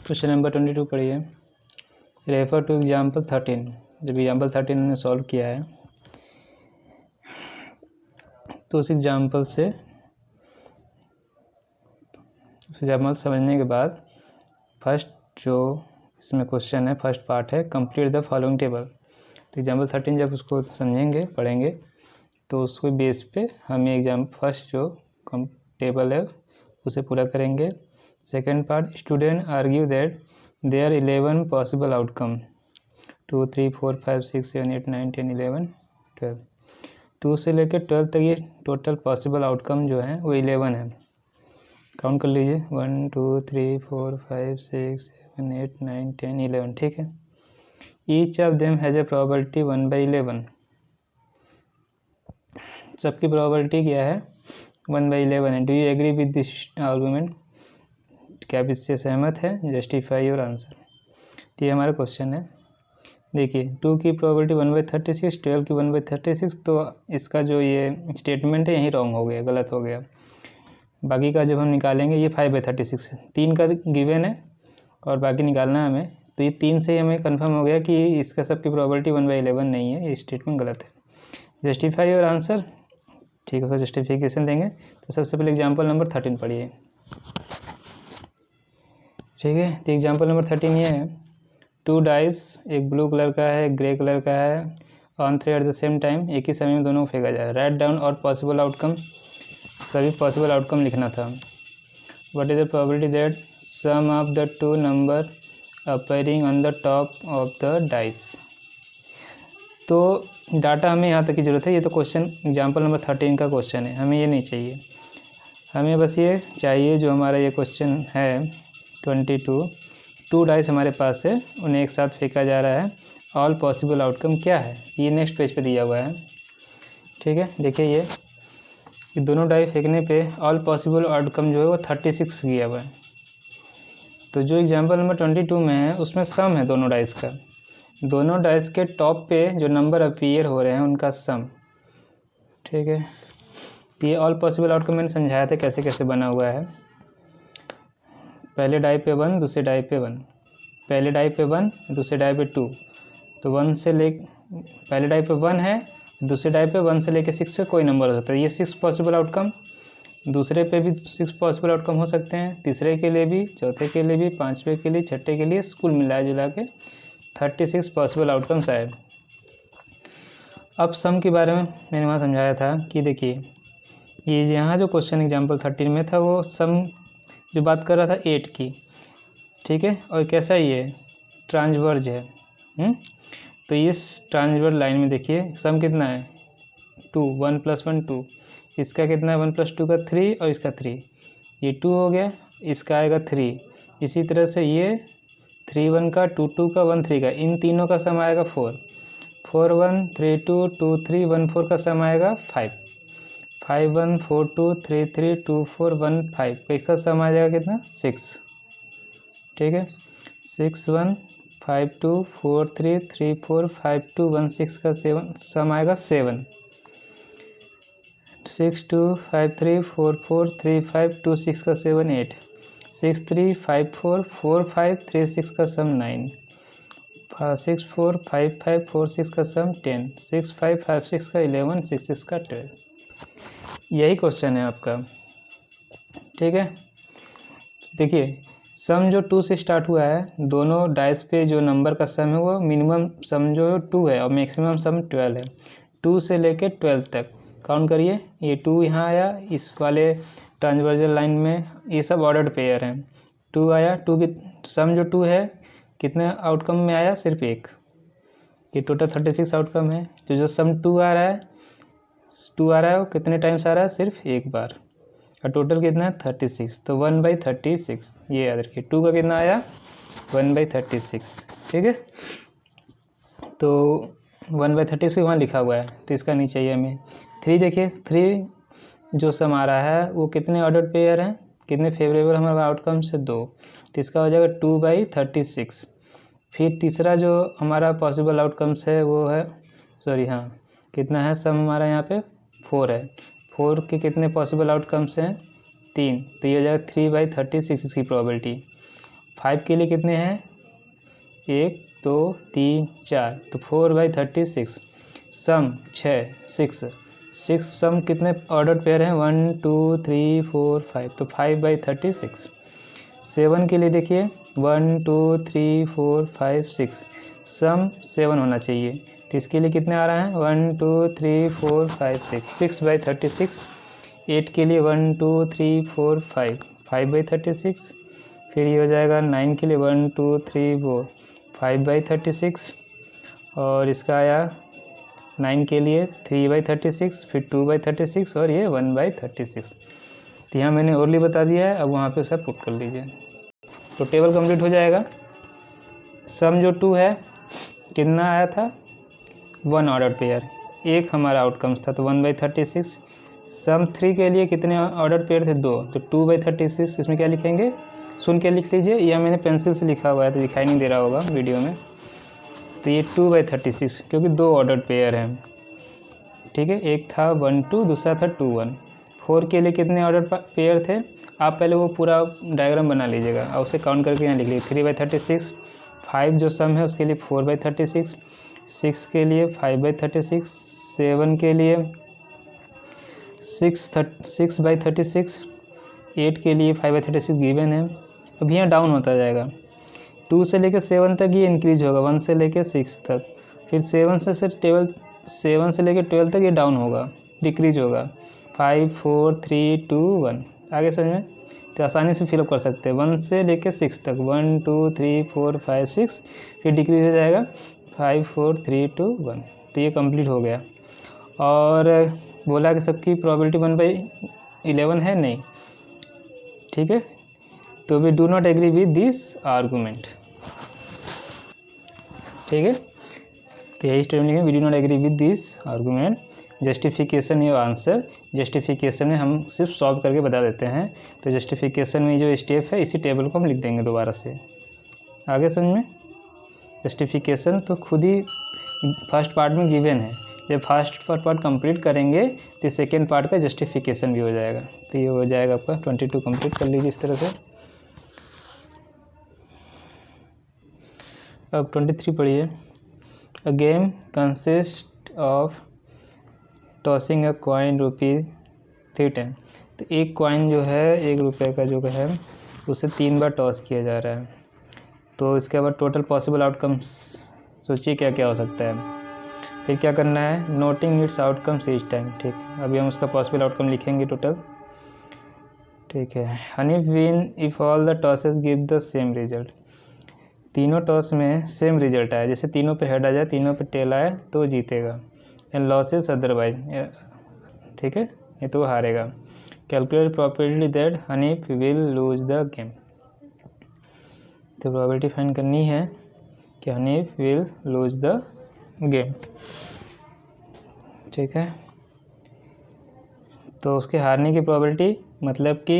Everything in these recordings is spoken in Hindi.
क्वेश्चन नंबर 22 पढ़िए। Refer to example 13। जब एग्जाम्पल 13 हमने सॉल्व किया है तो उस एग्जाम्पल समझने के बाद फर्स्ट जो इसमें क्वेश्चन है, फर्स्ट पार्ट है कंप्लीट द फॉलोइंग टेबल। तो एग्जाम्पल 13 जब उसको समझेंगे, पढ़ेंगे, तो उसको बेस पे हम एग्जाम फर्स्ट जो टेबल है उसे पूरा करेंगे। Second part, student argue that there 11 possible outcome 2 3 4 5 6 7 8 9 10 11 12। 2 से लेकर 12 तक ये टोटल पॉसिबल आउटकम जो है वो 11 है। काउंट कर लीजिए 1 2 3 4 5 6 7 8 9 10 11। ठीक है। Each of them has a probability 1/11। सबकी प्रोबेबिलिटी क्या है? 1/11 है। Do you agree with this argument? क्या आप इससे सहमत है? Justify your answer. तो ये हमारा क्वेश्चन है। देखिए 2 की प्रोबेबिलिटी 1/36, 12 की 1/36, तो इसका जो ये स्टेटमेंट है यहीं रॉन्ग हो गया, गलत हो गया। बाकी का जब हम निकालेंगे ये 5/36 है। 3 का गिवन है और बाकी निकालना है हमें, तो ये 3 से हमें कंफर्म हो गया कि इसका सबकी प्रोबेबिलिटी 1/11 नहीं है, ये स्टेटमेंट गलत है। Justify your answer. ठीक है, उसका जस्टिफिकेशन देंगे। तो सबसे पहले एग्जाम्पल नंबर 13 पढ़िए। ठीक है, तो एग्जाम्पल नंबर 13 ये है, 2 डाइस, एक ब्लू कलर का है, एक ग्रे कलर का है, on 3 at the same time, एक ही समय में दोनों को फेंका जाए। राइट डाउन और पॉसिबल आउटकम, सभी पॉसिबल आउटकम लिखना था। What is the probability that sum of the 2 number appearing on the top of the dice. तो डाटा हमें यहाँ तक की ज़रूरत है। ये तो क्वेश्चन एग्जाम्पल नंबर 13 का क्वेश्चन है, हमें ये नहीं चाहिए। हमें बस ये चाहिए जो हमारा ये क्वेश्चन है 22, 2 डाइस हमारे पास है, उन्हें एक साथ फेंका जा रहा है। ऑल पॉसिबल आउटकम क्या है, ये नेक्स्ट पेज पे दिया हुआ है। ठीक है, देखिए ये दोनों डाई फेंकने पे ऑल पॉसिबल आउटकम जो है वो 36 दिया हुआ है। तो जो एग्जाम्पल नंबर 22 में है उसमें सम है दोनों डाइस का। दोनों डाइस के टॉप पे जो नंबर अपीयर हो रहे हैं उनका सम। ठीक है, ये ऑल पॉसिबल आउटकम मैंने समझाया था कैसे कैसे बना हुआ है। पहले डाई पे 1, दूसरे डाई पे 1, पहले डाई पे 1, दूसरे डाई पे 2। तो 1 से ले पहले डाई पे 1 है, दूसरे डाई पे 1 से लेकर 6 से कोई नंबर हो सकता है। ये 6 पॉसिबल आउटकम। दूसरे पे भी 6 पॉसिबल आउटकम हो सकते हैं, तीसरे के लिए भी, चौथे के लिए भी, पांचवे के लिए, छठे के लिए, कुल मिला जुला के 36 पॉसिबल आउटकम्स आए। अब सम के बारे में मैंने वहाँ समझाया था कि देखिए ये यहाँ जो क्वेश्चन एग्जाम्पल 13 में था वो सम जो बात कर रहा था 8 की। ठीक है, और कैसा ये ट्रांसवर्ज है। तो इस ट्रांसवर्ज लाइन में देखिए सम कितना है 2, 1 + 1 2, इसका कितना है 1 + 2 का 3 और इसका 3, ये 2 हो गया, इसका आएगा 3। इसी तरह से ये 3 1 का, 2 2 का, 1 3 का, इन तीनों का सम आएगा 4, 4 1 3 2 2 3 1 4 का सम आएगा 5, 5 1 4 2 3 3 2 4 1 5, इसका सम आ जाएगा कितना 6। ठीक है, 6 1 5 2 4 3 3 4 5 2 1 6 का 7 सम आएगा 7, 6 2 5 3 4 4 3 5 2 6 का 7 8, 6 3 5 4 4 5 3 6 का सम 9, 6 4 5 5 4 6 का सम 10, 6 5 5 6 का 11, 6 6 का 12। यही क्वेश्चन है आपका। ठीक है, देखिए सम जो 2 से स्टार्ट हुआ है, दोनों डाइस पे जो नंबर का सम है वो मिनिमम सम जो 2 है और मैक्सिमम सम 12 है। 2 से लेके 12 तक काउंट करिए। ये 2 यहाँ आया, इस वाले ट्रांसवर्जल लाइन में ये सब ऑर्डर्ड पेयर हैं। 2 आया, 2 की सम जो 2 है कितने आउटकम में आया, सिर्फ एक। ये टोटल 36 आउटकम है। तो जो सम 2 आ रहा है वो कितने टाइम्स आ रहा है, सिर्फ एक बार, और टोटल कितना है 36। तो 1/36, ये याद रखिए। 2 का कितना आया 1/36। ठीक है, तो 1/36 वहाँ लिखा हुआ है, तो इसका नहीं चाहिए हमें। 3 देखिए, 3 जो सम आ रहा है वो कितने ऑर्डर पेयर हैं, कितने फेवरेबल हमारा आउटकम से 2, तो इसका हो जाएगा 2/36। फिर तीसरा जो हमारा पॉसिबल आउटकम्स है वो है, सॉरी हाँ, कितना है सम हमारा यहाँ पे 4 है। 4 के कितने पॉसिबल आउटकम्स हैं 3, तो ये हो जाएगा 3/36 इसकी प्रोबेबिलिटी। 5 के लिए कितने हैं, 1 2 3 4, तो 4/36 सम 6 सम कितने ऑर्डर पेयर हैं, 1 2 3 4 5, तो 5/36। 7 के लिए देखिए 1 2 3 4 5 6 सम 7 होना चाहिए, तो इसके लिए कितने आ रहा है 1 2 3 4 5 6, 6/36। 8 के लिए 1 2 3 4 5, 5/36। फिर ये हो जाएगा 9 के लिए 1 2 3 4, 5/36। और इसका आया 9 के लिए 3/36, फिर 2/36 और ये 1/36। तो यहाँ मैंने ओरली बता दिया है, अब वहाँ पे उसे पुट कर लीजिए तो टेबल कंप्लीट हो जाएगा। सम जो 2 है कितना आया था, 1 ऑर्डर पेयर, एक हमारा आउटकम्स था, तो 1/36। सम 3 के लिए कितने ऑर्डर पेयर थे, 2, तो 2/36। इसमें क्या लिखेंगे, सुन के लिख लीजिए, यह मैंने पेंसिल से लिखा हुआ है तो दिखाई नहीं दे रहा होगा वीडियो में। तो ये 2/36 क्योंकि 2 ऑर्डर पेयर हैं, ठीक है, एक था 1 2, दूसरा था 2 1। 4 के लिए कितने ऑर्डर पेयर थे, आप पहले वो पूरा डायग्राम बना लीजिएगा और उसे काउंट करके यहाँ लिख लीजिए, 3/36। 5 जो सम है उसके लिए 4/36, 6 के लिए 5/36, 7 के लिए 6/36, 8 के लिए 5/36 गिवन है। अब यहाँ डाउन होता जाएगा, 2 से लेकर 7 तक ये इंक्रीज होगा, 1 से लेकर 6 तक, फिर 7 से लेकर 12 तक ये डाउन होगा, डिक्रीज होगा, 5 4 3 2 1। आगे समझ में, तो आसानी से फिलअप कर सकते हैं, 1 से लेकर 6 तक, 1 2 3 4 5 6, फिर डिक्रीज हो जाएगा 5 4 3 2 1। तो ये कंप्लीट हो गया। और बोला कि सबकी प्रोबेबिलिटी 1/11 है, नहीं, ठीक है, तो we do not agree with this argument, ठीक है, तो यही स्टेटमेंट लिखेंगे, we do not agree with this argument, justification या आंसर। जस्टिफिकेशन में हम सिर्फ सॉल्व करके बता देते हैं, तो जस्टिफिकेशन में जो स्टेप है इसी टेबल को हम लिख देंगे दोबारा से, आगे समझ में। जस्टिफिकेशन तो खुद ही फर्स्ट पार्ट में गिवन है, जब फर्स्ट पार्ट कंप्लीट करेंगे तो सेकेंड पार्ट का जस्टिफिकेशन भी हो जाएगा। तो ये हो जाएगा आपका 22 कंप्लीट कर लीजिए इस तरह से। अब 23 पढ़िए। A game consist of tossing a coin ₹310। तो एक कॉइन जो है ₹1 का जो है उसे 3 बार टॉस किया जा रहा है, तो इसके बाद टोटल पॉसिबल आउटकम्स सोचिए क्या क्या हो सकता है। फिर क्या करना है, noting it's outcomes each time, ठीक, अभी हम उसका पॉसिबल आउटकम लिखेंगे टोटल, ठीक है। Hanif win if all the tosses give the same result. तीनों टॉस में सेम रिजल्ट आए, जैसे तीनों पे हेड आ जाए, तीनों पे टेल आए तो जीतेगा, एंड लॉसेस अदरवाइज, ठीक है, ये तो हारेगा। Calculate probability that Hanif will lose the game. तो प्रोबेबिलिटी फाइंड करनी है कि Hanif will lose the game, ठीक है। तो उसके हारने की प्रोबेबिलिटी मतलब कि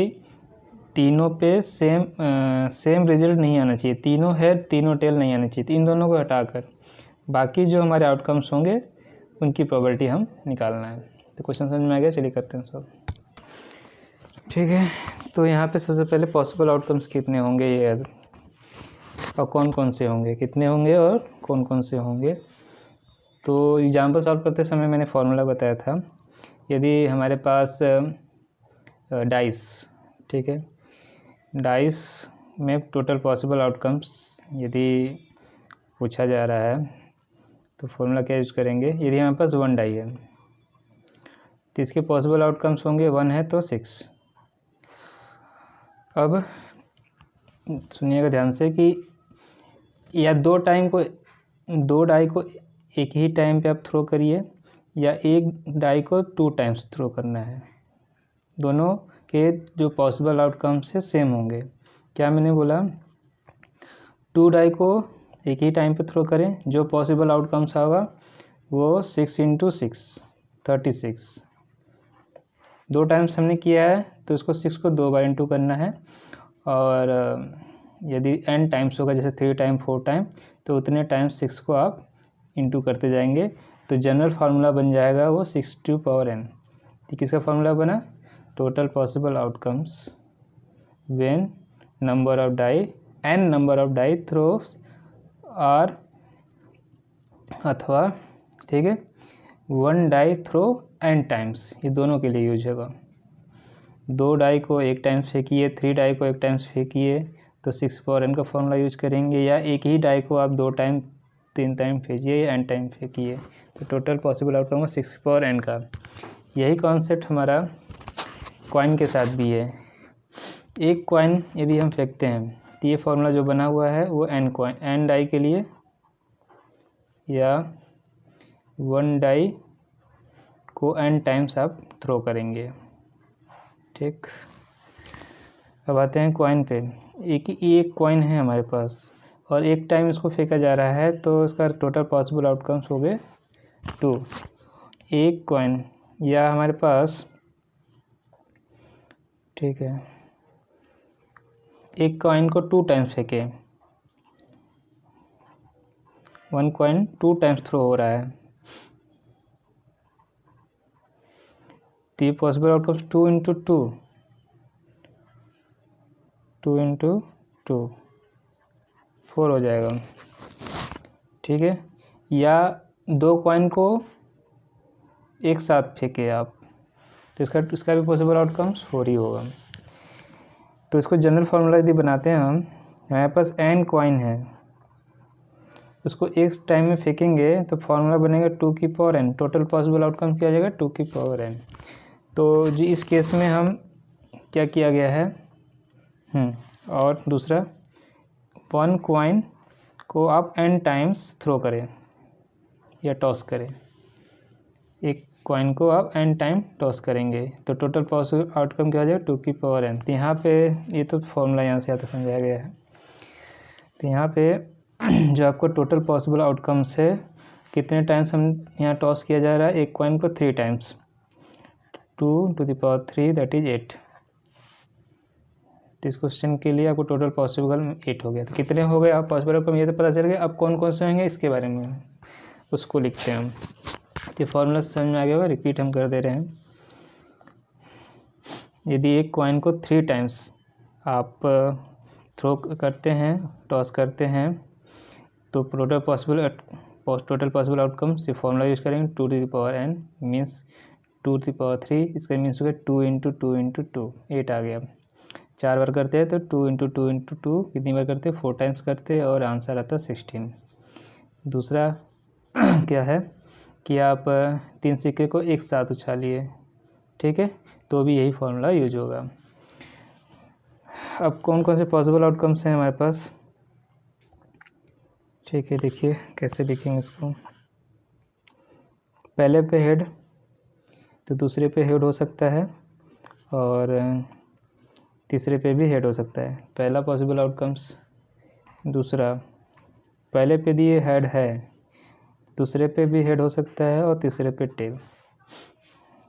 तीनों पे सेम रिजल्ट नहीं आना चाहिए, तीनों हेड तीनों टेल नहीं आनी चाहिए, इन दोनों को हटाकर बाकी जो हमारे आउटकम्स होंगे उनकी प्रोबेबिलिटी हम निकालना है। तो क्वेश्चन समझ में आ गया, चलिए करते हैं सॉल्व, ठीक है। तो यहाँ पे सबसे पहले पॉसिबल आउटकम्स कितने होंगे ये, और कौन कौन से होंगे, कितने होंगे और कौन कौन से होंगे। तो एग्जाम्पल सॉल्व करते समय मैंने फार्मूला बताया था, यदि हमारे पास डाइस, ठीक है, डाइस में टोटल पॉसिबल आउटकम्स यदि पूछा जा रहा है तो फॉर्मूला क्या यूज़ करेंगे, यदि हमारे पास 1 डाई है तो इसके पॉसिबल आउटकम्स होंगे 1 है तो 6। अब सुनिएगा ध्यान से कि या दो डाई को एक ही टाइम पे आप थ्रो करिए, या एक डाई को 2 टाइम्स थ्रो करना है, दोनों के जो पॉसिबल आउटकम्स है सेम होंगे। क्या मैंने बोला, 2 डाई को एक ही टाइम पे थ्रो करें, जो पॉसिबल आउटकम्स होगा वो 6 × 6 36, 2 टाइम्स हमने किया है तो इसको 6 को 2 बार इंटू करना है, और यदि n टाइम्स होगा जैसे 3 टाइम 4 टाइम तो उतने टाइम्स 6 को आप इंटू करते जाएंगे, तो जनरल फार्मूला बन जाएगा वो 6⁴n। तो किसका फार्मूला बना, total possible outcomes when number of die n number of die throws are, अथवा ठीक है 1 डाई थ्रो n टाइम्स, ये दोनों के लिए यूज होगा। 2 डाई को एक टाइम्स फेंकिए, 3 डाई को एक टाइम्स फेंकिए तो 6 पावर n का फॉर्मूला यूज करेंगे, या एक ही डाई को आप 2 टाइम 3 टाइम फेंकिए या n टाइम फेंकिए, तो total possible outcome 6 power n का। यही कॉन्सेप्ट हमारा कॉइन के साथ भी है। एक कॉइन यदि हम फेंकते हैं तो ये फॉर्मूला जो बना हुआ है वो n डाई के लिए या 1 डाई को n टाइम्स आप थ्रो करेंगे। ठीक, अब आते हैं कॉइन पे। एक कॉइन है हमारे पास और एक टाइम इसको फेंका जा रहा है, तो इसका टोटल पॉसिबल आउटकम्स हो गए 2। एक कॉइन या हमारे पास ठीक है एक कॉइन को 2 टाइम्स फेंके, 1 कॉइन 2 टाइम्स थ्रो हो रहा है, तो ये पॉसिबल आउटकम्स 2 इंटू 2 4 हो जाएगा। ठीक है, या 2 कॉइन को एक साथ फेंके आप, तो इसका भी पॉसिबल आउटकम्स 4 ही होगा। तो इसको जनरल फार्मूला यदि बनाते हैं हम, हमारे पास n कॉइन है, उसको एक टाइम में फेंकेंगे तो फार्मूला बनेगा 2 की power n, total possible outcome क्या आ जाएगा 2 की पावर n। तो जी इस केस में हम क्या किया गया है, और दूसरा 1 कॉइन को आप n टाइम्स थ्रो करें या टॉस करें, एक कॉइन को आप n टाइम टॉस करेंगे तो टोटल पॉसिबल आउटकम क्या हो जाएगा 2 की पावर n। तो यहाँ पे ये तो फॉर्मूला यहाँ से आता समझाया गया है। तो यहाँ पे जो आपको टोटल पॉसिबल आउटकम्स है, कितने टाइम्स हम यहाँ टॉस किया जा रहा है, एक कॉइन को 3 times, 2 to the power 3 that is 8। तो इस क्वेश्चन के लिए आपको टोटल पॉसिबल 8 हो गया। तो कितने हो गए आप पॉसिबल आउटकम, ये तो पता चल गया। अब कौन कौन से होंगे इसके बारे में उसको लिखते हैं हम। तो फॉर्मूला समझ में आ गया होगा, रिपीट हम कर दे रहे हैं। यदि एक कॉइन को 3 टाइम्स आप थ्रो करते हैं, टॉस करते हैं, तो टोटल पॉसिबल आउटकम से फॉर्मूला यूज करेंगे 2 to the power n means 2 to the power 3, इसका मीन्स हो गया 2 इंटू 2 इंटू 2, 8 आ गया। 4 बार करते हैं तो 2 इंटू 2 इंटू 2 कितनी बार करते हैं, 4 टाइम्स करते हैं और आंसर आता है 16। दूसरा क्या है कि आप 3 सिक्के को एक साथ उछालिए, ठीक है, तो भी यही फॉर्मूला यूज होगा। अब कौन कौन से पॉसिबल आउटकम्स हैं हमारे पास, ठीक है, देखिए कैसे लिखेंगे इसको। पहले पे हेड तो दूसरे पे हेड हो सकता है और तीसरे पे भी हेड हो सकता है, पहला पॉसिबल आउटकम्स। दूसरा, पहले पे दिए हेड है, दूसरे पे भी हेड हो सकता है और तीसरे पे टेल।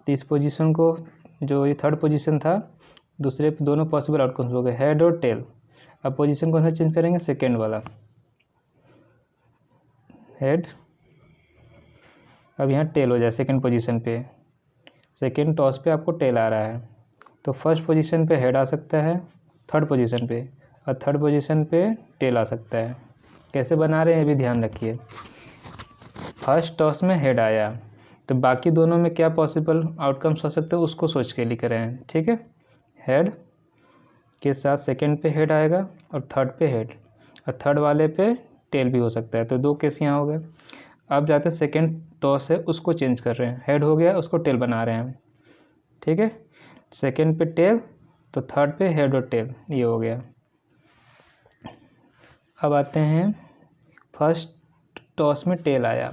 तो इस पोजीशन को, जो ये थर्ड पोजीशन था, दूसरे पे दोनों पॉसिबल आउटकम्स हो गए, हेड और टेल। अब पोजीशन कौन सा चेंज करेंगे, सेकेंड वाला, हेड, अब यहाँ टेल हो जाए सेकेंड पोजीशन पे। सेकेंड टॉस पे आपको टेल आ रहा है, तो फर्स्ट पोजीशन पे हेड आ सकता है थर्ड पोजीशन पे, और थर्ड पोजीशन पे टेल आ सकता है। कैसे बना रहे हैं ये भी ध्यान रखिए। फर्स्ट टॉस में हेड आया तो बाकी दोनों में क्या पॉसिबल आउटकम्स हो सकते हैं उसको सोच के लिख रहे हैं, ठीक है। हेड के साथ सेकेंड पे हेड आएगा और थर्ड पे हेड, और थर्ड वाले पे टेल भी हो सकता है, तो 2 केस यहाँ हो गए। अब जाते हैं सेकेंड टॉस है उसको चेंज कर रहे हैं, हेड हो गया उसको टेल बना रहे हैं, ठीक है। सेकेंड पे टेल तो थर्ड पे हेड और टेल, ये हो गया। अब आते हैं फर्स्ट टॉस में टेल आया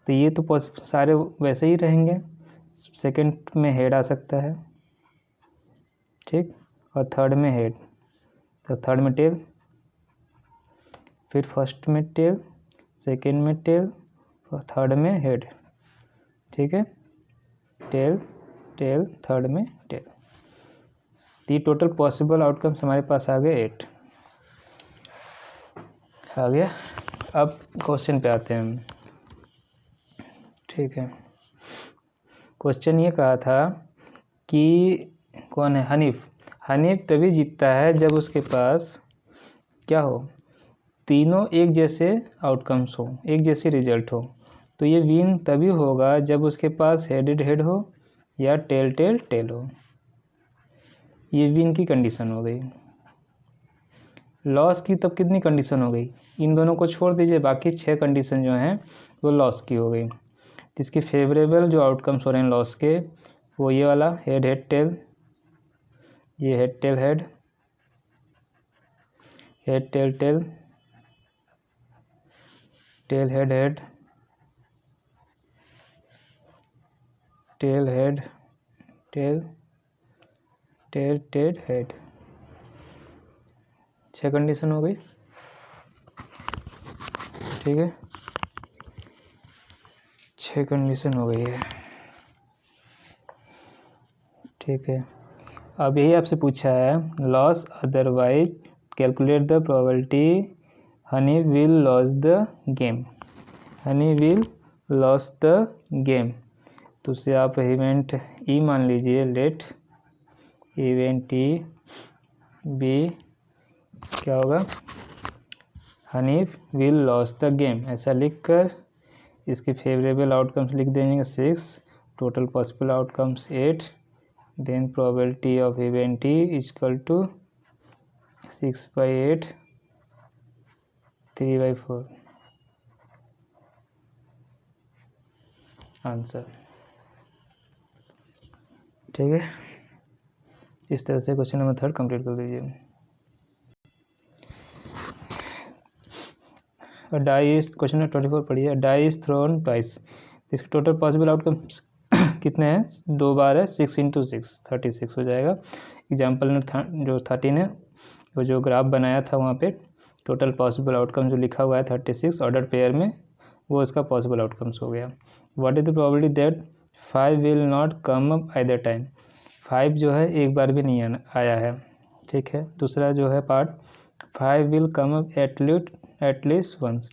तो ये तो सारे वैसे ही रहेंगे, सेकेंड में हेड आ सकता है, ठीक, और थर्ड में हेड, तो थर्ड में टेल, फिर फर्स्ट में टेल, सेकेंड में टेल और थर्ड में हेड, ठीक है, टेल टेल थर्ड में टेल। ये टोटल पॉसिबल आउटकम्स हमारे पास आ गए 8 आ गया। अब क्वेश्चन पे आते हैं हम, ठीक है। क्वेश्चन ये कहा था कि कौन है, हनीफ तभी जीतता है जब उसके पास क्या हो, तीनों एक जैसे आउटकम्स हो, एक जैसी रिजल्ट हो, तो ये विन तभी होगा जब उसके पास हेडेड हेड हो या टेल टेल टेल हो। ये विन की कंडीशन हो गई। लॉस की तब कितनी कंडीशन हो गई, इन दोनों को छोड़ दीजिए, बाकी 6 कंडीशन जो हैं वो लॉस की हो गई। इसके फेवरेबल जो आउटकम्स हो रहे हैं लॉस के, वो ये वाला हेड हेड टेल, ये head tail head, head tail tail, tail head head, tail head tail, tail tail head. 6 condition हो गई, ठीक है, 6 कंडीशन हो गई है, ठीक है। अब यही आपसे पूछा है loss otherwise calculate the probability Honey will loss the game, Honey will loss the game. तो उसे आप इवेंट ई मान लीजिए, लेट इवेंट ई बी क्या होगा, honey will loss the game, ऐसा लिखकर इसके फेवरेबल आउटकम्स लिख देंगे 6, total possible outcomes 8, then probability of event E equal to 6/8 3/4 answer, ठीक है। इस तरह से क्वेश्चन नंबर 3 कंप्लीट कर दीजिए। डाई इज, क्वेश्चन नंबर 24 पढ़िए, डाई इज थ्रोन ट्वाइस, इसके टोटल पॉसिबल आउटकम्स कितने हैं, 2 बार है, 6 × 6 36 हो जाएगा। एग्जाम्पल नंबर जो 13 है, वो जो ग्राफ बनाया था वहाँ पे टोटल पॉसिबल आउटकम जो लिखा हुआ है 36 ऑर्डर पेयर में, वो इसका पॉसिबल आउटकम्स हो गया। What is the probability that 5 will not come up either time, 5 जो है एक बार भी नहीं आया है, ठीक है। दूसरा जो है part, 5 will come up at least once,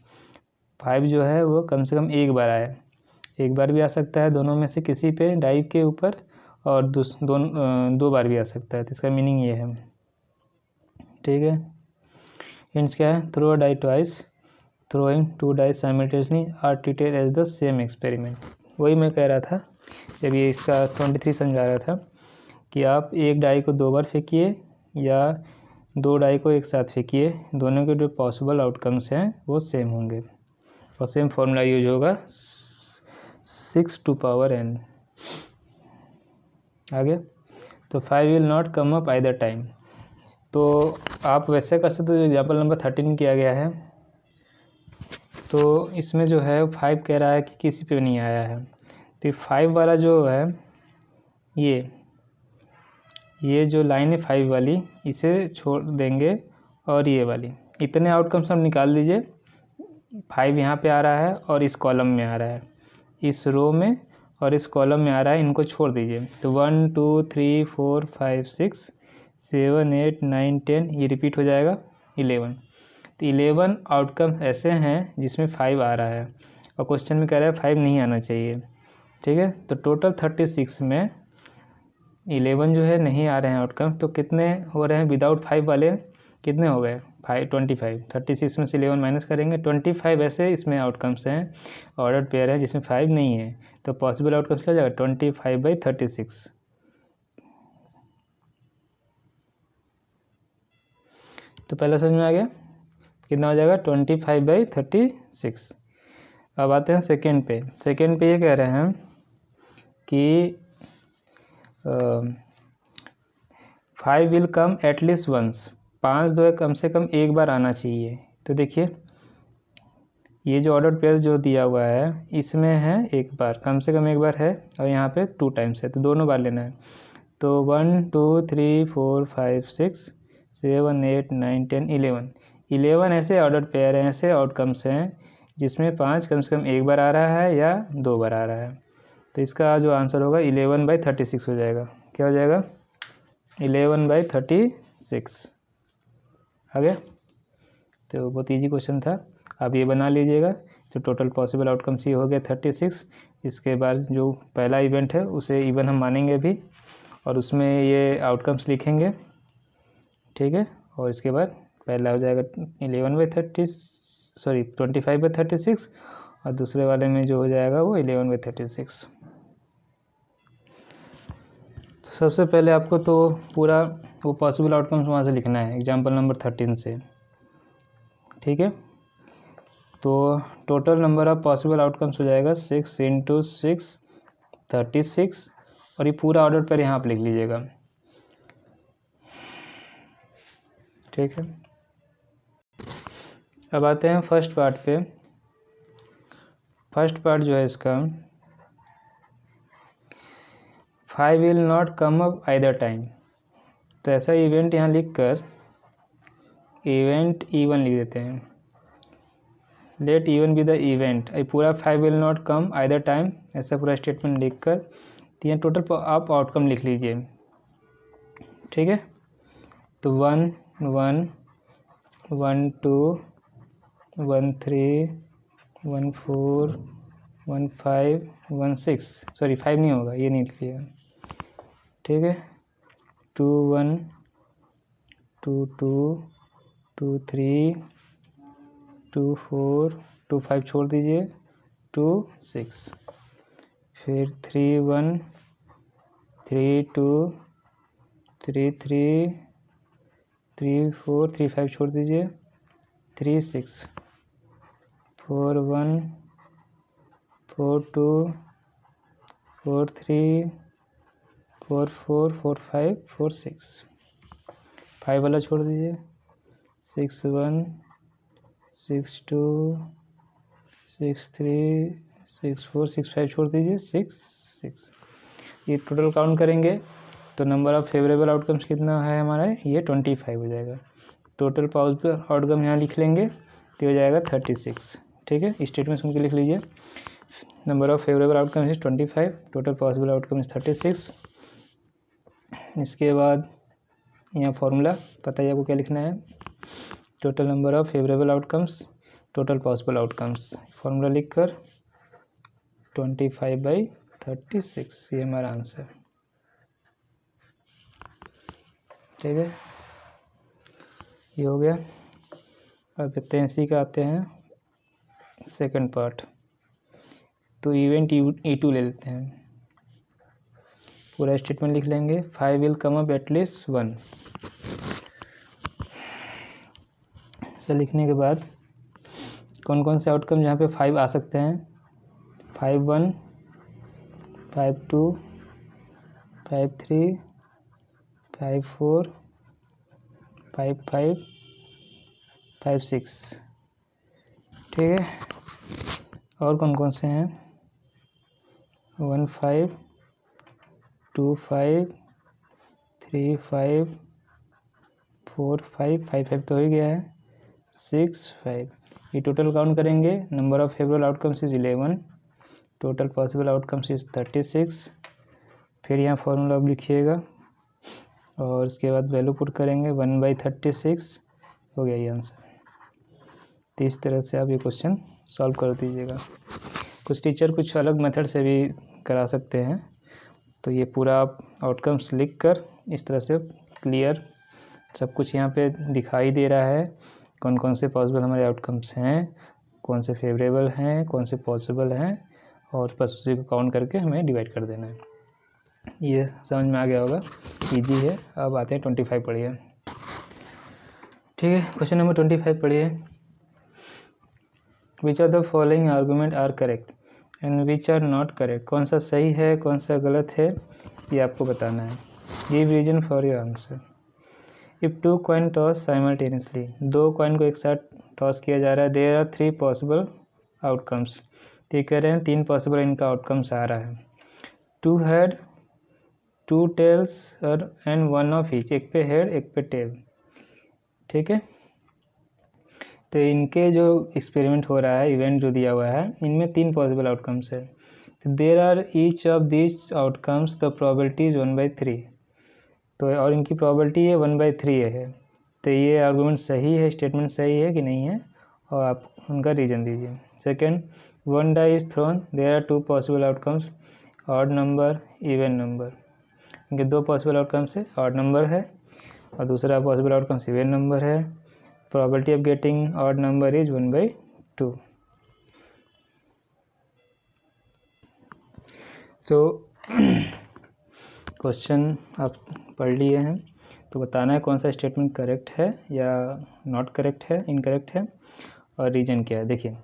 5 जो है वो कम से कम एक बार आया, एक बार भी आ सकता है दोनों में से किसी पे डाई के ऊपर, और दो बार भी आ सकता है, तो इसका मीनिंग ये है, ठीक है। हिंट्स क्या है, throw a die twice, throwing 2 dice simultaneously are treated as the same experiment. वही मैं कह रहा था जब ये इसका 23 समझा रहा था कि आप एक डाई को 2 बार फेंकिए या 2 डाई को एक साथ फेंकिए, दोनों के जो पॉसिबल आउटकम्स हैं वो सेम होंगे, और सेम फॉर्मूला यूज होगा 6⁴n। आगे तो 5 will not come up either time, तो आप वैसे कर सकते हो, एग्जाम्पल नंबर 13 किया गया है, तो इसमें जो है 5 कह रहा है कि किसी पे नहीं आया है, तो 5 वाला जो है ये जो लाइन है 5 वाली, इसे छोड़ देंगे, और ये वाली, इतने आउटकम्स हम निकाल लीजिए। 5 यहाँ पे आ रहा है और इस कॉलम में आ रहा है, इस रो में और इस कॉलम में आ रहा है, इनको छोड़ दीजिए, तो 1 2 3 4 5 6 7 8 9 10 ये रिपीट हो जाएगा 11, तो 11 आउटकम ऐसे हैं जिसमें 5 आ रहा है, और क्वेश्चन में कह रहा है 5 नहीं आना चाहिए, ठीक है। तो टोटल 36 में 11 जो है नहीं आ रहे हैं आउटकम, तो कितने हो रहे हैं विदाउट 5 वाले, कितने हो गए 25, 36 में से 11 माइनस करेंगे, 25 ऐसे इसमें आउटकम्स हैं, ऑर्डर पेयर है जिसमें 5 नहीं है, तो पॉसिबल आउटकम्स क्या हो जाएगा 25/36। तो पहला समझ में आ गया, कितना हो जाएगा 25/36। अब आते हैं सेकेंड पे, सेकेंड पे ये कह रहे हैं कि 5 विल कम एटलीस्ट वंस, 5 जो है कम से कम एक बार आना चाहिए, तो देखिए ये जो ऑर्डर पेयर जो दिया हुआ है इसमें है एक बार, कम से कम एक बार है, और यहाँ पे 2 टाइम्स है, तो दोनों बार लेना है, तो 1 2 3 4 5 6 7 8 9 10 11 ऐसे ऑर्डर पेयर हैं, ऐसे आउटकम्स हैं जिसमें 5 कम से कम एक बार आ रहा है या 2 बार आ रहा है, तो इसका जो आंसर होगा 11/36 हो जाएगा। क्या हो जाएगा 11/36। आ गया, तो बहुत ईजी क्वेश्चन था, आप ये बना लीजिएगा। तो टोटल पॉसिबल आउटकम्स ये हो गया 36, इसके बाद जो पहला इवेंट है उसे इवन हम मानेंगे भी, और उसमें ये आउटकम्स लिखेंगे, ठीक है, और इसके बाद पहला हो जाएगा 25/36 और दूसरे वाले में जो हो जाएगा वो 11/36। तो सबसे पहले आपको तो पूरा वो पॉसिबल आउटकम्स वहाँ से लिखना है एग्जाम्पल नंबर 13 से, ठीक है। तो total number of possible outcomes हो जाएगा 6 × 6 36 और ये पूरा ऑर्डर पर यहाँ आप लिख लीजिएगा, ठीक है। अब आते हैं फर्स्ट पार्ट पे। फर्स्ट पार्ट जो है इसका 5 will not come up either time. तो ऐसा इवेंट यहाँ लिख कर इवेंट E1 लिख देते हैं। Late E1 be the event, ये पूरा 5 will not come either time ऐसा पूरा स्टेटमेंट लिख कर तो यहाँ टोटल आप आउटकम लिख लीजिए, ठीक है। तो 1 1 1 2 1 3 1 4 1 5 1 6, सॉरी 5 नहीं होगा, ये नहीं लिखिएगा, ठीक है। 2 1 2 2 2 3 2 4 2 5 छोड़ दीजिए 2 6, फिर 3 1 3 2 3 3 3 4 3 5 छोड़ दीजिए 3 6 4 1 4 2 4 3 4 4 4 5 4 6, 5 वाला छोड़ दीजिए 6 1 6 2 6 3 6 4 6 5 छोड़ दीजिए 6 6। ये टोटल काउंट करेंगे तो नंबर ऑफ फेवरेबल आउटकम्स कितना है हमारा, ये 25 हो जाएगा। टोटल पॉसिबल आउटकम यहाँ लिख लेंगे तो हो जाएगा 36, ठीक है। स्टेटमेंट सुन के लिख लीजिए। Number of favourable outcomes is 25, total possible outcome is 36। इसके बाद यहाँ फॉर्मूला पता है आपको क्या लिखना है, total number of favourable outcomes total possible outcomes, formula लिख कर 25/36, ये हमारा आंसर, ठीक है। ये हो गया। अब देखते हैं इसी का आते हैं सेकंड पार्ट। तो इवेंट E2 ले लेते हैं, पूरा स्टेटमेंट लिख लेंगे 5 विल कम अप एटलीस्ट 1। ऐसा लिखने के बाद कौन कौन से आउटकम यहाँ पे 5 आ सकते हैं, 5 1 5 2 5 3 5 4 5 5 5 6, ठीक है। और कौन कौन से हैं 1 5 2 5 3 5 4 5 5 5 तो हो ही गया है 6 5। ये टोटल काउंट करेंगे, number of favourable outcomes is 11, total possible outcomes is 36। फिर यहाँ फॉर्मूला अब लिखिएगा और उसके बाद वैल्यू पुट करेंगे 1/36, हो गया ये आंसर। तो इस तरह से आप ये क्वेश्चन सॉल्व कर दीजिएगा। कुछ टीचर कुछ अलग मेथड से भी करा सकते हैं। तो ये पूरा आप आउटकम्स लिख कर इस तरह से क्लियर सब कुछ यहाँ पे दिखाई दे रहा है, कौन कौन से पॉसिबल हमारे आउटकम्स हैं, कौन से फेवरेबल हैं, कौन से पॉसिबल हैं, और बस उसी को काउंट करके हमें डिवाइड कर देना है। ये समझ में आ गया होगा, इजी है। अब आते हैं 25 पढ़िए, ठीक है। क्वेश्चन नंबर 25 पढ़िए। Which of the following argument are correct and which are not correct, कौन सा सही है कौन सा गलत है ये आपको बताना है। Give reason for your answer. If 2 coin toss simultaneously, 2 coin को एक साथ टॉस किया जा रहा है, देयर आर 3 पॉसिबल आउटकम्स, तो ये कह रहे हैं 3 पॉसिबल इनका आउटकम्स आ रहा है। 2 हेड 2 टेल्स और एंड 1 ऑफ ईच, एक पे हेड एक पे टेल, ठीक है। तो इनके जो एक्सपेरिमेंट हो रहा है, इवेंट जो दिया हुआ है, इनमें 3 पॉसिबल आउटकम्स है। तो there are each of this outcomes the probability is 1/3, तो और इनकी प्रोबेबिलिटी है 1/3 है। तो ये आर्गूमेंट सही है, स्टेटमेंट सही है कि नहीं है, और आप उनका रीजन दीजिए। Second, 1 die is thrown, there are 2 possible outcomes, odd number even number, इनके 2 पॉसिबल आउटकम्स है, ऑड नंबर है, और दूसरा पॉसिबल आउटकम्स इवन नंबर है। probability of getting odd number is 1/2। तो क्वेश्चन आप पढ़ लिए हैं, तो बताना है कौन सा स्टेटमेंट करेक्ट है या नॉट करेक्ट है, इनकरेक्ट है, और रीजन क्या है। देखिए,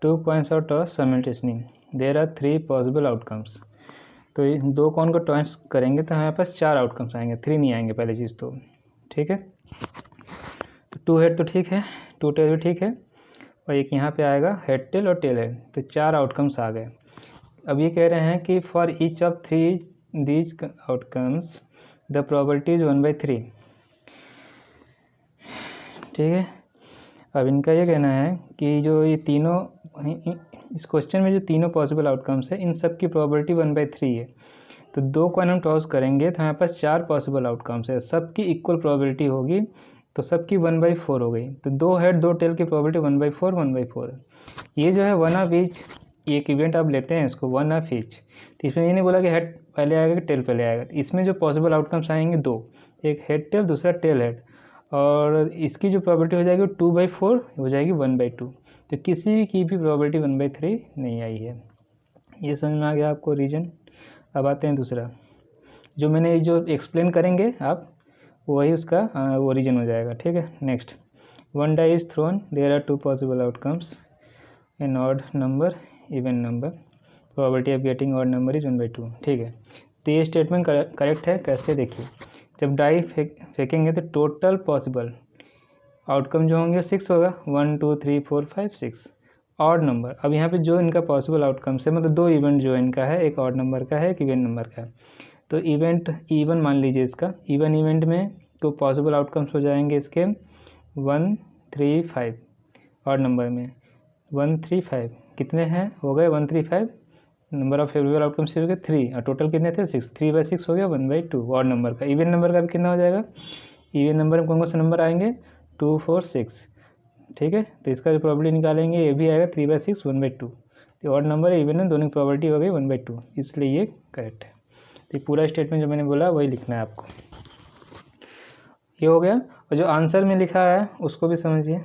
2 coins are tossed simultaneously, there are 3 possible outcomes। तो ये 2 कॉइन को टॉस करेंगे तो हमारे पास 4 आउटकम्स आएंगे, 3 नहीं आएंगे पहली चीज़ तो, ठीक है। तो 2 हेड तो ठीक है, 2 टेल भी ठीक है, और एक यहाँ पे आएगा हेड टेल और टेल हेड, तो 4 आउटकम्स आ गए। अब ये कह रहे हैं कि for each of 3 these outcomes the probability is 1/3, ठीक है। अब इनका ये कहना है कि जो ये तीनों, इस क्वेश्चन में जो तीनों पॉसिबल आउटकम्स है इन सब की प्रोबेबिलिटी 1/3 है। तो 2 कॉइन हम टॉस करेंगे तो हमारे पास 4 पॉसिबल आउटकम्स है, सबकी इक्वल प्रोबेबिलिटी होगी, तो सबकी 1/4 हो गई। तो 2 हेड 2 टेल की प्रोबेबिलिटी 1/4 है। ये जो है 1 ऑफ ईच, एक इवेंट आप लेते हैं इसको 1 ऑफ ईच, तो इसमें ये नहीं बोला कि हेड पहले आएगा कि टेल पहले आएगा। इसमें जो पॉसिबल आउटकम्स आएंगे 2, एक हेड टेल दूसरा टेल हेड, और इसकी जो प्रोबेबिलिटी हो जाएगी वो 2/4 हो जाएगी 1/2। तो किसी भी की भी प्रोबेबिलिटी 1/3 नहीं आई है। ये समझ में आ गया आपको रीजन। अब आते हैं दूसरा, जो मैंने जो एक्सप्लेन करेंगे आप वही उसका वो रीजन हो जाएगा, ठीक है। Next, 1 die is thrown, there are 2 possible outcomes, an odd number, even number, probability of getting odd number is 1/2, ठीक है। तो ये स्टेटमेंट करेक्ट है। कैसे, देखिए, जब डाई फेंकेंगे तो टोटल पॉसिबल आउटकम जो होंगे 6 होगा, 1 2 3 4 5 6 ऑड नंबर। अब यहाँ पे जो इनका पॉसिबल आउटकम्स है, मतलब 2 इवेंट जो इनका है, एक ऑड नंबर का है एक इवन नंबर का है। तो इवेंट इवन मान लीजिए इसका, इवन इवेंट में तो पॉसिबल आउटकम्स हो जाएंगे इसके 1 3 5, ऑड नंबर में 1 3 5 कितने हैं, हो गए 1 3 5, नंबर ऑफ फेवरेबल आउटकम्स हो गए 3, और टोटल कितने थे 6, 3/6 हो गया 1/2 ऑड नंबर का। इवन नंबर का भी कितना हो जाएगा, इवन नंबर में कौन कौन से नंबर आएंगे 2 4 6, ठीक है। तो इसका जो प्रोबेबिलिटी निकालेंगे ये भी आएगा 3/6 1/2। तो ऑड नंबर है इवन है, दोनों की प्रोबेबिलिटी हो गई 1/2, इसलिए ये करेक्ट है। तो ये पूरा स्टेटमेंट जो मैंने बोला वही लिखना है आपको। ये हो गया, और जो आंसर में लिखा है उसको भी समझिए।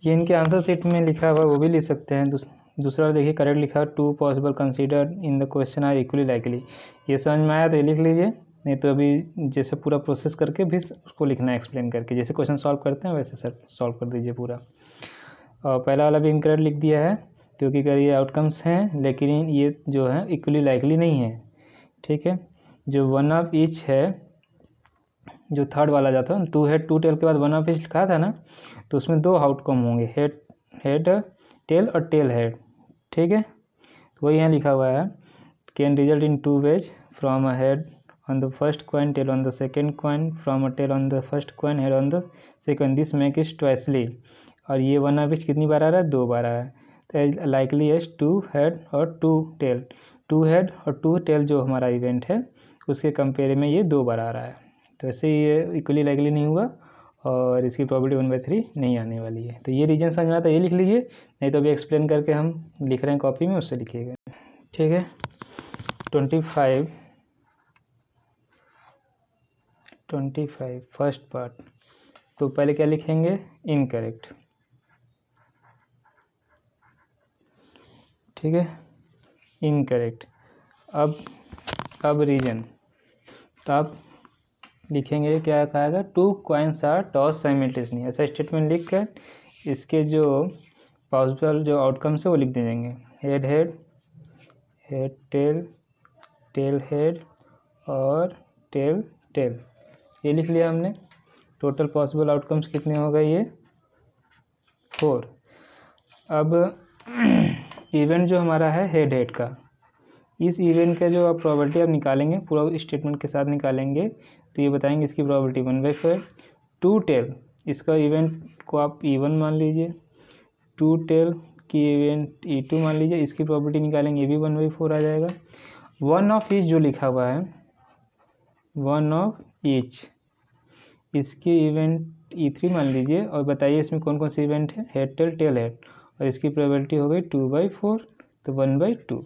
ये इनके आंसर शीट में लिखा हुआ वो भी लिख सकते हैं। दूसरा देखिए, करेक्ट लिखा है 2 possible consider in the question are equally likely. ये समझ में आया तो ये लिख लीजिए, नहीं तो अभी जैसे पूरा प्रोसेस करके भी उसको लिखना है एक्सप्लेन करके, जैसे क्वेश्चन सॉल्व करते हैं वैसे सर सॉल्व कर दीजिए पूरा। और पहला वाला भी इनकरेक्ट लिख दिया है, क्योंकि अगर ये आउटकम्स हैं लेकिन ये जो है इक्वली लाइकली नहीं है, ठीक है। जो 1 ऑफ ईच है, जो थर्ड वाला जाता है 2 हेड 2 टेल के बाद 1 ऑफ ईच लिखा था ना, तो उसमें 2 आउटकम होंगे, हेड टेल और टेल हेड, ठीक है। तो वही यहाँ लिखा हुआ है, can result in 2 ways, from a head on the first coin, tail on the second coin, from a tail on the first coin, head on the second, this make is twicely. और ये 1 ऑफ ईच कितनी बार आ रहा है, 2 बार आ रहा है। तो लाइकली है 2 हेड और 2 टेल, 2 हेड और 2 टेल जो हमारा इवेंट है उसके कंपेयर में ये 2 बार आ रहा है। तो ऐसे ये इक्वली लाइकली नहीं हुआ, और इसकी प्रोबेबिलिटी 1/3 नहीं आने वाली है। तो ये रीजन समझ में आता है, ये लिख लीजिए, नहीं तो अभी एक्सप्लेन करके हम लिख रहे हैं कॉपी में, उससे लिखिएगा, ठीक है। 25 फर्स्ट पार्ट, तो पहले क्या लिखेंगे, इनकरेक्ट, ठीक है, इनकरेक्ट। अब रीजन, तो आप लिखेंगे क्या कहेगा, 2 कॉइन्स आर टॉस साइमल्टेनियसली, ऐसा स्टेटमेंट लिख कर इसके जो पॉसिबल जो आउटकम्स है वो लिख देंगे, head head, head tail, tail head और टेल टेल, ये लिख लिया हमने। टोटल पॉसिबल आउटकम्स कितने हो गए, ये 4। अब इवेंट जो हमारा है हेड हेड का, इस इवेंट का जो आप प्रोबेबिलिटी आप निकालेंगे, पूरा स्टेटमेंट के साथ निकालेंगे, तो ये बताएंगे इसकी प्रोबेबिलिटी 1/4। 2 टेल, इसका इवेंट को आप E1 मान लीजिए, 2 टेल की इवेंट E2 मान लीजिए, इसकी प्रोबेबिलिटी निकालेंगे, ये भी 1/4 आ जाएगा। 1 ऑफ ईच जो लिखा हुआ है, 1 ऑफ ईच, इसकी इवेंट E3 मान लीजिए, और बताइए इसमें कौन कौन से इवेंट है, हेड टेल टेल हेड, और इसकी प्रोबेबिलिटी हो गई 2/4, तो 1/2।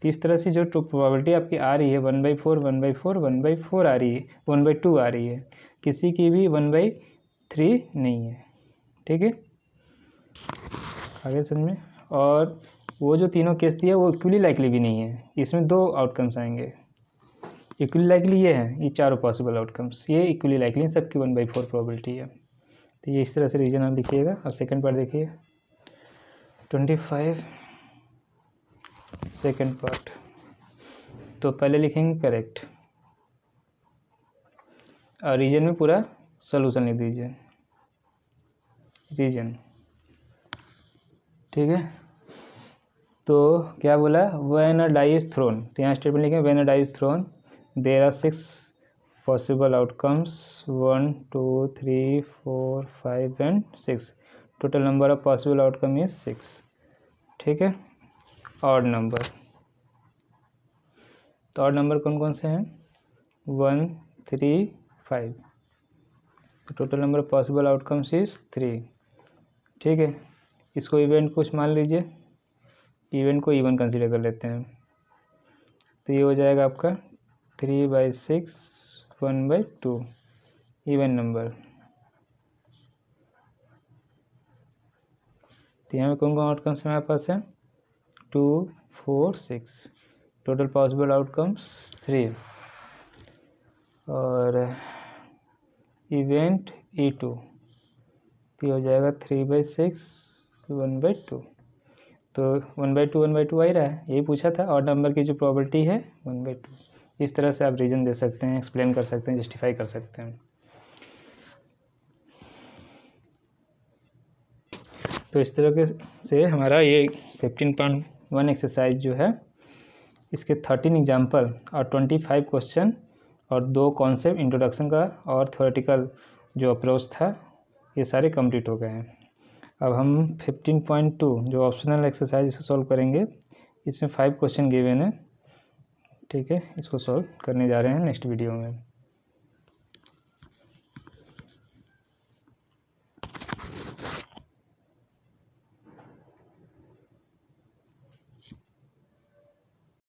तो इस तरह से जो प्रोबेबिलिटी आपकी आ रही है 1/4 1/4 1/4 आ रही है, 1/2 आ रही है, किसी की भी 1/3 नहीं है, ठीक है, आगे समझ में। और वो जो तीनों केस दिए वो इक्वली लाइकली भी नहीं है, इसमें दो आउटकम्स आएंगे। इक्वली लाइकली ये है, ये चारों पॉसिबल आउटकम्स, ये इक्वली लाइकली सबकी 1/4 प्रोबेबिलिटी है। तो ये इस तरह से रीजन आप लिखिएगा। अब सेकंड पार्ट देखिए, 25 सेकंड पार्ट। तो पहले लिखेंगे करेक्ट और रीजन में पूरा सॉल्यूशन लिख दीजिए, रीजन, ठीक है। तो क्या बोला, when a die is thrown, तो यहाँ स्टेटमेंट लिखें, when a die is thrown there are 6 possible outcomes, 1 2 3 4 5 and 6, total number of possible outcome is 6, ठीक है। ऑड नंबर, तो ऑड नंबर कौन कौन से हैं, 1 3 5, तो total number of possible outcomes is 3, ठीक है। इसको इवेंट कुछ मान लीजिए, इवेंट को इवन कंसीडर कर लेते हैं, तो ये हो जाएगा आपका 3/6 1/2 इवन नंबर। तो यहाँ पे कौन कौन आउटकम्स हमारे पास है, 2 4 6, टोटल पॉसिबल आउटकम्स 3, और इवेंट E2 तो हो जाएगा 3/6 1/2, तो 1/2 आ ही रहा है, यही पूछा था। और नंबर की जो प्रोबेबिलिटी है 1/2। इस तरह से आप रीजन दे सकते हैं, एक्सप्लेन कर सकते हैं, जस्टिफाई कर सकते हैं। तो इस तरह के से हमारा ये 15.1 एक्सरसाइज जो है, इसके 13 एग्जाम्पल और 25 क्वेश्चन और 2 कॉन्सेप्ट इंट्रोडक्शन का और थ्योरेटिकल जो अप्रोच था, ये सारे कंप्लीट हो गए हैं। अब हम 15.2 जो ऑप्शनल एक्सरसाइज इसे सॉल्व करेंगे। इसमें 5 क्वेश्चन गिवन है, ठीक है। इसको सॉल्व करने जा रहे हैं नेक्स्ट वीडियो में।